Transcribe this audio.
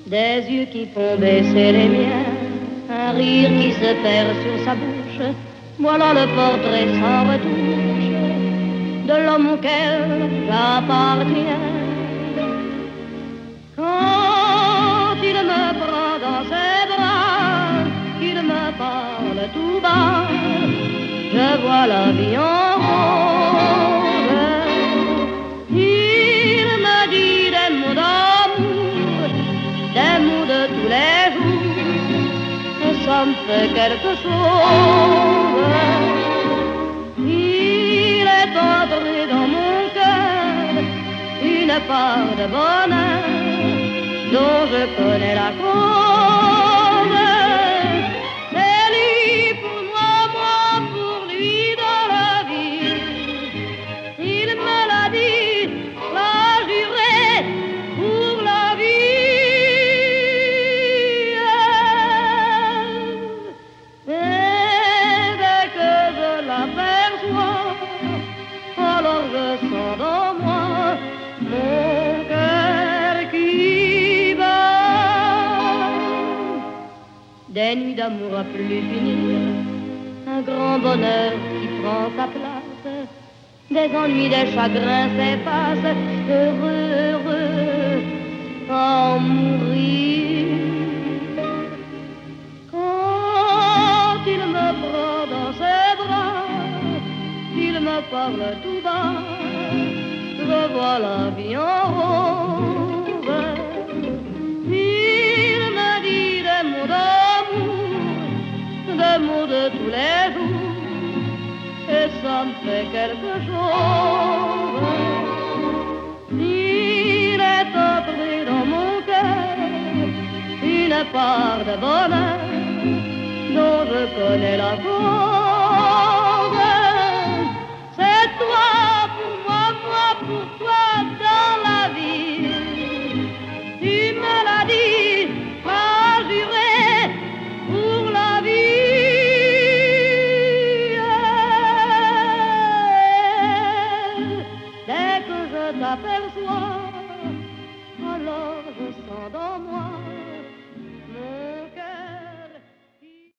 Des yeux qui font baisser les miens, un rire qui se perd sur sa bouche, voilà le portrait sans retouche de l'homme auquel j'appartiens. Quand il me prend dans ses bras, qu'il me parle tout bas, je vois la vie en rose. Il me dit des mots d'amour, des mots de tous les jours, et ça me fait quelque chose. Il est entré dans mon cœur une part de bonheur dont je connais la cause. C'est lui pour moi, moi pour lui dans la vie. Il me l'a dit, l'a juré pour la vie. Et dès que je l'aperçois, alors je sens dans moi mon cœur qui bat. Des nuits d'amour à plus finir, un grand bonheur qui prend sa place, des ennuis, des chagrins s'effacent, heureux, heureux, en mourir. Quand il me prend dans ses bras, il me parle tout bas, je vois la vie en rose. Il me dit des mots d'amour, des mots de tous les jours, et ça me fait quelque chose. Il est entré dans mon cœur une part de bonheur dont je connais la cause.